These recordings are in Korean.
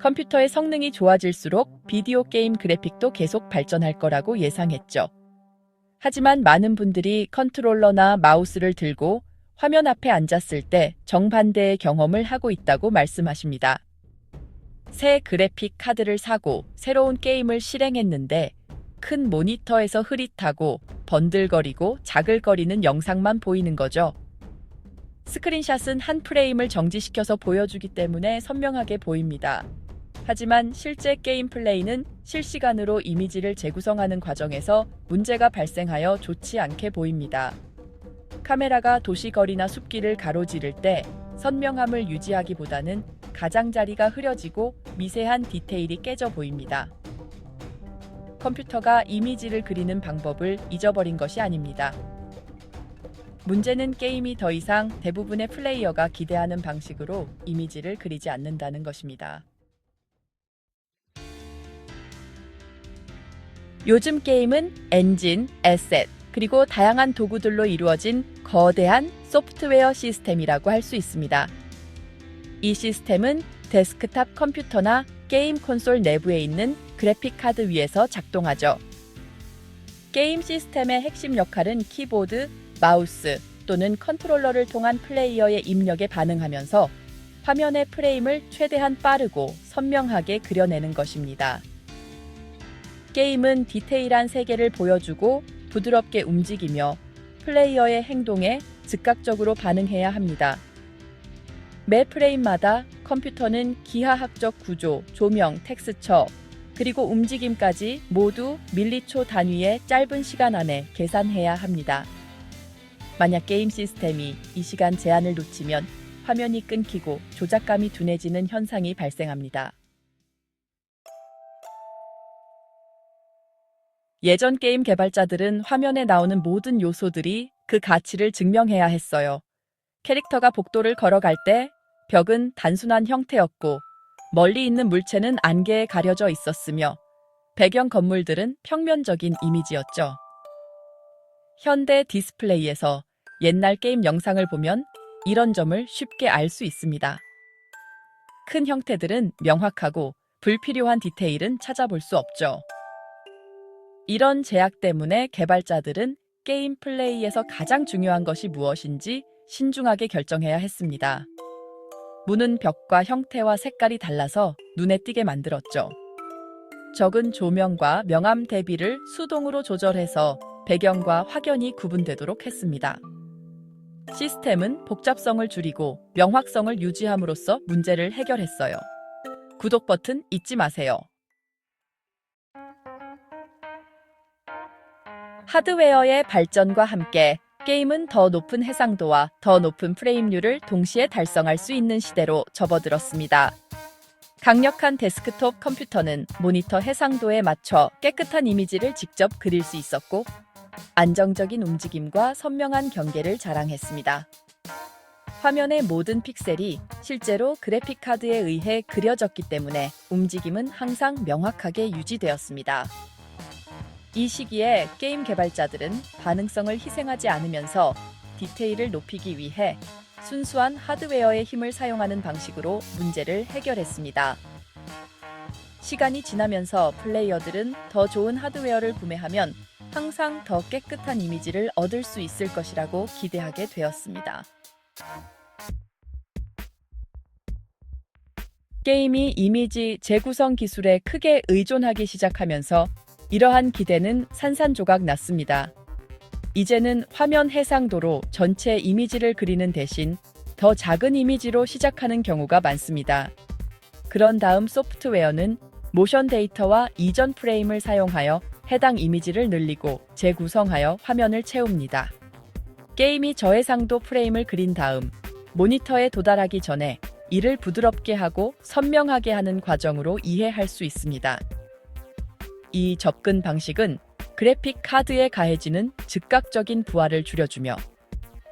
컴퓨터의 성능이 좋아질수록 비디오 게임 그래픽도 계속 발전할 거라고 예상했죠. 하지만 많은 분들이 컨트롤러나 마우스를 들고 화면 앞에 앉았을 때 정반대의 경험을 하고 있다고 말씀하십니다. 새 그래픽 카드를 사고 새로운 게임을 실행했는데 큰 모니터에서 흐릿하고 번들거리고 자글거리는 영상만 보이는 거죠. 스크린샷은 한 프레임을 정지시켜서 보여주기 때문에 선명하게 보입니다. 하지만 실제 게임 플레이는 실시간으로 이미지를 재구성하는 과정에서 문제가 발생하여 좋지 않게 보입니다. 카메라가 도시거리나 숲길을 가로지를 때 선명함을 유지하기보다는 가장자리가 흐려지고 미세한 디테일이 깨져 보입니다. 컴퓨터가 이미지를 그리는 방법을 잊어버린 것이 아닙니다. 문제는 게임이 더 이상 대부분의 플레이어가 기대하는 방식으로 이미지를 그리지 않는다는 것입니다. 요즘 게임은 엔진, 에셋, 그리고 다양한 도구들로 이루어진 거대한 소프트웨어 시스템이라고 할 수 있습니다. 이 시스템은 데스크탑 컴퓨터나 게임 콘솔 내부에 있는 그래픽 카드 위에서 작동하죠. 게임 시스템의 핵심 역할은 키보드, 마우스 또는 컨트롤러를 통한 플레이어의 입력에 반응하면서 화면의 프레임을 최대한 빠르고 선명하게 그려내는 것입니다. 게임은 디테일한 세계를 보여주고 부드럽게 움직이며 플레이어의 행동에 즉각적으로 반응해야 합니다. 매 프레임마다 컴퓨터는 기하학적 구조, 조명, 텍스처, 그리고 움직임까지 모두 밀리초 단위의 짧은 시간 안에 계산해야 합니다. 만약 게임 시스템이 이 시간 제한을 놓치면 화면이 끊기고 조작감이 둔해지는 현상이 발생합니다. 예전 게임 개발자들은 화면에 나오는 모든 요소들이 그 가치를 증명해야 했어요. 캐릭터가 복도를 걸어갈 때 벽은 단순한 형태였고 멀리 있는 물체는 안개에 가려져 있었으며 배경 건물들은 평면적인 이미지였죠. 현대 디스플레이에서 옛날 게임 영상을 보면 이런 점을 쉽게 알 수 있습니다. 큰 형태들은 명확하고 불필요한 디테일은 찾아볼 수 없죠. 이런 제약 때문에 개발자들은 게임 플레이에서 가장 중요한 것이 무엇인지 신중하게 결정해야 했습니다. 문은 벽과 형태와 색깔이 달라서 눈에 띄게 만들었죠. 적은 조명과 명암 대비를 수동으로 조절해서 배경과 확연히 구분되도록 했습니다. 시스템은 복잡성을 줄이고 명확성을 유지함으로써 문제를 해결했어요. 구독 버튼 잊지 마세요. 하드웨어의 발전과 함께 게임은 더 높은 해상도와 더 높은 프레임률을 동시에 달성할 수 있는 시대로 접어들었습니다. 강력한 데스크톱 컴퓨터는 모니터 해상도에 맞춰 깨끗한 이미지를 직접 그릴 수 있었고, 안정적인 움직임과 선명한 경계를 자랑했습니다. 화면의 모든 픽셀이 실제로 그래픽 카드에 의해 그려졌기 때문에 움직임은 항상 명확하게 유지되었습니다. 이 시기에 게임 개발자들은 반응성을 희생하지 않으면서 디테일을 높이기 위해 순수한 하드웨어의 힘을 사용하는 방식으로 문제를 해결했습니다. 시간이 지나면서 플레이어들은 더 좋은 하드웨어를 구매하면 항상 더 깨끗한 이미지를 얻을 수 있을 것이라고 기대하게 되었습니다. 게임이 이미지 재구성 기술에 크게 의존하기 시작하면서 이러한 기대는 산산조각 났습니다. 이제는 화면 해상도로 전체 이미지를 그리는 대신 더 작은 이미지로 시작하는 경우가 많습니다. 그런 다음 소프트웨어는 모션 데이터와 이전 프레임을 사용하여 해당 이미지를 늘리고 재구성하여 화면을 채웁니다. 게임이 저해상도 프레임을 그린 다음 모니터에 도달하기 전에 이를 부드럽게 하고 선명하게 하는 과정으로 이해할 수 있습니다. 이 접근 방식은 그래픽 카드에 가해지는 즉각적인 부하를 줄여주며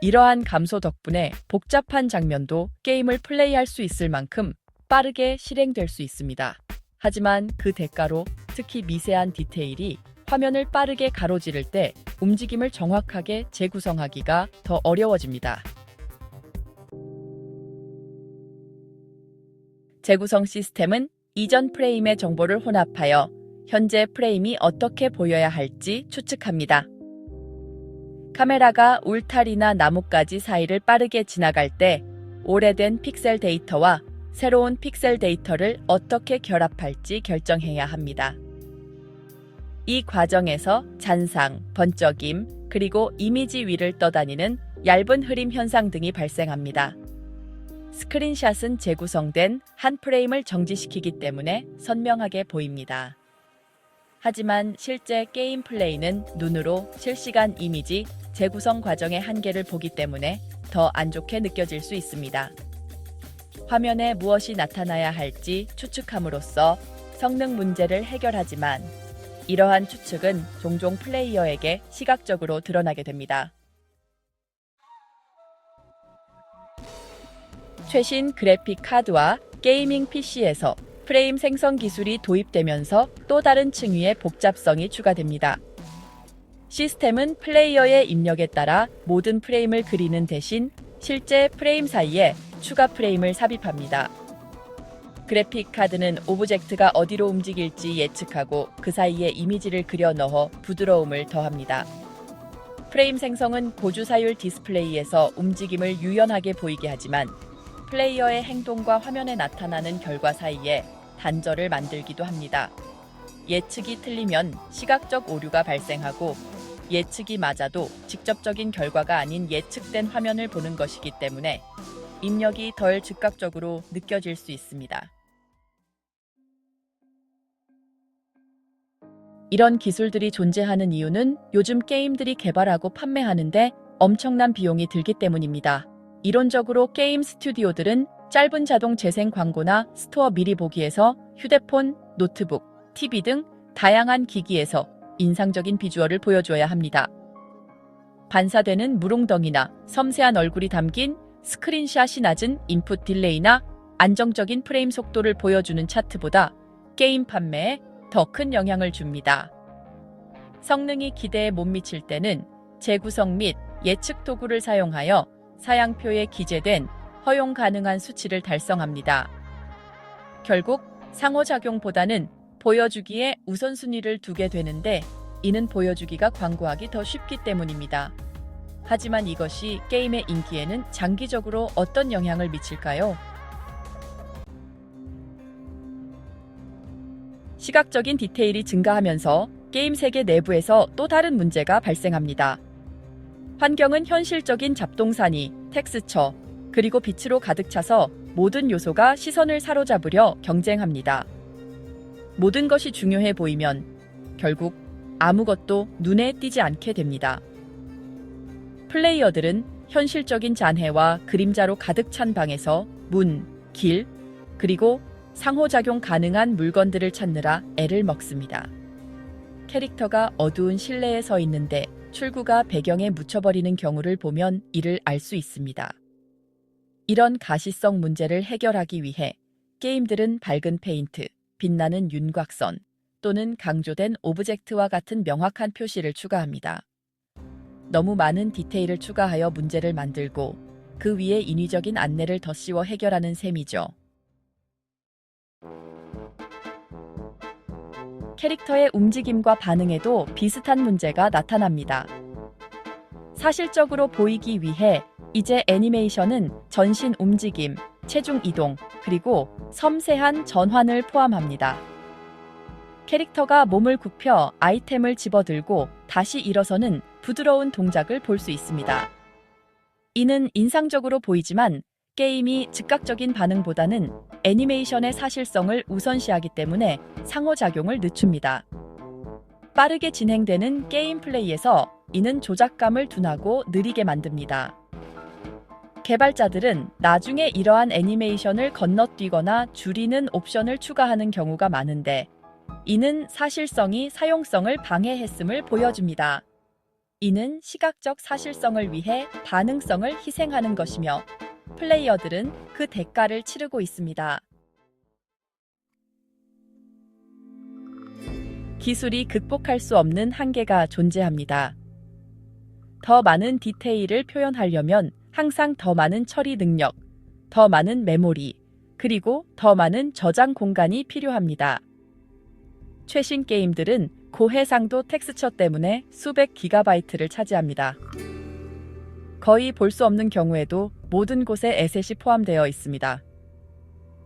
이러한 감소 덕분에 복잡한 장면도 게임을 플레이할 수 있을 만큼 빠르게 실행될 수 있습니다. 하지만 그 대가로 특히 미세한 디테일이 화면을 빠르게 가로지를 때 움직임을 정확하게 재구성하기가 더 어려워집니다. 재구성 시스템은 이전 프레임의 정보를 혼합하여 현재 프레임이 어떻게 보여야 할지 추측합니다. 카메라가 울타리나 나뭇가지 사이를 빠르게 지나갈 때 오래된 픽셀 데이터와 새로운 픽셀 데이터를 어떻게 결합할지 결정해야 합니다. 이 과정에서 잔상, 번쩍임, 그리고 이미지 위를 떠다니는 얇은 흐림 현상 등이 발생합니다. 스크린샷은 재구성된 한 프레임을 정지시키기 때문에 선명하게 보입니다. 하지만 실제 게임 플레이는 눈으로 실시간 이미지 재구성 과정의 한계를 보기 때문에 더 안 좋게 느껴질 수 있습니다. 화면에 무엇이 나타나야 할지 추측함으로써 성능 문제를 해결하지만 이러한 추측은 종종 플레이어에게 시각적으로 드러나게 됩니다. 최신 그래픽 카드와 게이밍 PC에서 프레임 생성 기술이 도입되면서 또 다른 층위의 복잡성이 추가됩니다. 시스템은 플레이어의 입력에 따라 모든 프레임을 그리는 대신 실제 프레임 사이에 추가 프레임을 삽입합니다. 그래픽 카드는 오브젝트가 어디로 움직일지 예측하고 그 사이에 이미지를 그려 넣어 부드러움을 더합니다. 프레임 생성은 고주사율 디스플레이에서 움직임을 유연하게 보이게 하지만 플레이어의 행동과 화면에 나타나는 결과 사이에 단절을 만들기도 합니다. 예측이 틀리면 시각적 오류가 발생하고 예측이 맞아도 직접적인 결과가 아닌 예측된 화면을 보는 것이기 때문에 입력이 덜 즉각적으로 느껴질 수 있습니다. 이런 기술들이 존재하는 이유는 요즘 게임들이 개발하고 판매하는데 엄청난 비용이 들기 때문입니다. 이론적으로 게임 스튜디오들은 짧은 자동 재생 광고나 스토어 미리 보기에서 휴대폰, 노트북, TV 등 다양한 기기에서 인상적인 비주얼을 보여줘야 합니다. 반사되는 물웅덩이나 섬세한 얼굴이 담긴 스크린샷이 낮은 인풋 딜레이나 안정적인 프레임 속도를 보여주는 차트보다 게임 판매에 더 큰 영향을 줍니다. 성능이 기대에 못 미칠 때는 재구성 및 예측 도구를 사용하여 사양표에 기재된 허용 가능한 수치를 달성합니다. 결국 상호작용보다는 보여주기에 우선순위를 두게 되는데 이는 보여주기가 광고하기 더 쉽기 때문입니다. 하지만 이것이 게임의 인기에는 장기적으로 어떤 영향을 미칠까요? 시각적인 디테일이 증가하면서 게임 세계 내부에서 또 다른 문제가 발생합니다. 환경은 현실적인 잡동사니, 텍스처, 그리고 빛으로 가득 차서 모든 요소가 시선을 사로잡으려 경쟁합니다. 모든 것이 중요해 보이면 결국 아무것도 눈에 띄지 않게 됩니다. 플레이어들은 현실적인 잔해와 그림자로 가득 찬 방에서 문, 길, 그리고 상호작용 가능한 물건들을 찾느라 애를 먹습니다. 캐릭터가 어두운 실내에 서 있는데 출구가 배경에 묻혀버리는 경우를 보면 이를 알 수 있습니다. 이런 가시성 문제를 해결하기 위해 게임들은 밝은 페인트, 빛나는 윤곽선 또는 강조된 오브젝트와 같은 명확한 표시를 추가합니다. 너무 많은 디테일을 추가하여 문제를 만들고 그 위에 인위적인 안내를 덧씌워 해결하는 셈이죠. 캐릭터의 움직임과 반응에도 비슷한 문제가 나타납니다. 사실적으로 보이기 위해 이제 애니메이션은 전신 움직임, 체중 이동, 그리고 섬세한 전환을 포함합니다. 캐릭터가 몸을 굽혀 아이템을 집어들고 다시 일어서는 부드러운 동작을 볼 수 있습니다. 이는 인상적으로 보이지만 게임이 즉각적인 반응보다는 애니메이션의 사실성을 우선시하기 때문에 상호작용을 늦춥니다. 빠르게 진행되는 게임 플레이에서 이는 조작감을 둔하고 느리게 만듭니다. 개발자들은 나중에 이러한 애니메이션을 건너뛰거나 줄이는 옵션을 추가하는 경우가 많은데 이는 사실성이 사용성을 방해했음을 보여줍니다. 이는 시각적 사실성을 위해 반응성을 희생하는 것이며 플레이어들은 그 대가를 치르고 있습니다. 기술이 극복할 수 없는 한계가 존재합니다. 더 많은 디테일을 표현하려면 항상 더 많은 처리 능력, 더 많은 메모리, 그리고 더 많은 저장 공간이 필요합니다. 최신 게임들은 고해상도 텍스처 때문에 수백 기가바이트를 차지합니다. 거의 볼 수 없는 경우에도 모든 곳에 에셋이 포함되어 있습니다.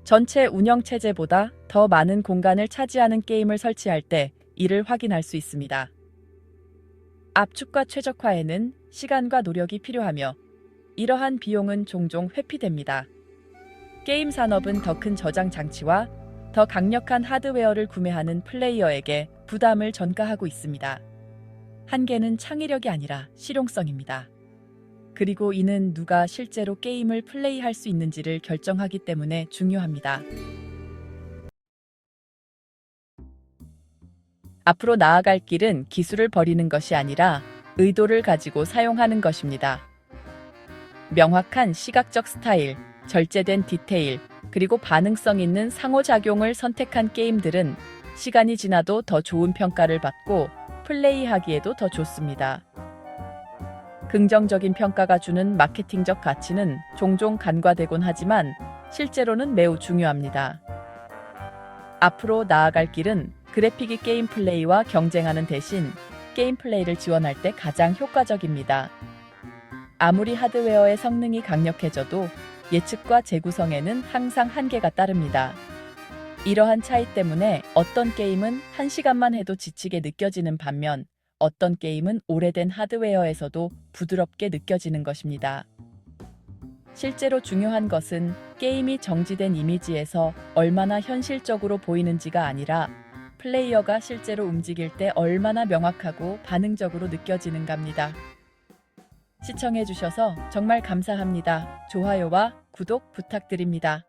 전체 운영체제보다 더 많은 공간을 차지하는 게임을 설치할 때 이를 확인할 수 있습니다. 압축과 최적화에는 시간과 노력이 필요하며 이러한 비용은 종종 회피됩니다. 게임 산업은 더 큰 저장 장치와 더 강력한 하드웨어를 구매하는 플레이어에게 부담을 전가하고 있습니다. 한계는 창의력이 아니라 실용성입니다. 그리고 이는 누가 실제로 게임을 플레이할 수 있는지를 결정하기 때문에 중요합니다. 앞으로 나아갈 길은 기술을 버리는 것이 아니라 의도를 가지고 사용하는 것입니다. 명확한 시각적 스타일, 절제된 디테일, 그리고 반응성 있는 상호작용을 선택한 게임들은 시간이 지나도 더 좋은 평가를 받고 플레이하기에도 더 좋습니다. 긍정적인 평가가 주는 마케팅적 가치는 종종 간과되곤 하지만 실제로는 매우 중요합니다. 앞으로 나아갈 길은 그래픽이 게임 플레이와 경쟁하는 대신 게임 플레이를 지원할 때 가장 효과적입니다. 아무리 하드웨어의 성능이 강력해져도 예측과 재구성에는 항상 한계가 따릅니다. 이러한 차이 때문에 어떤 게임은 1시간만 해도 지치게 느껴지는 반면 어떤 게임은 오래된 하드웨어에서도 부드럽게 느껴지는 것입니다. 실제로 중요한 것은 게임이 정지된 이미지에서 얼마나 현실적으로 보이는지가 아니라 플레이어가 실제로 움직일 때 얼마나 명확하고 반응적으로 느껴지는가입니다. 시청해주셔서 정말 감사합니다. 좋아요와 구독 부탁드립니다.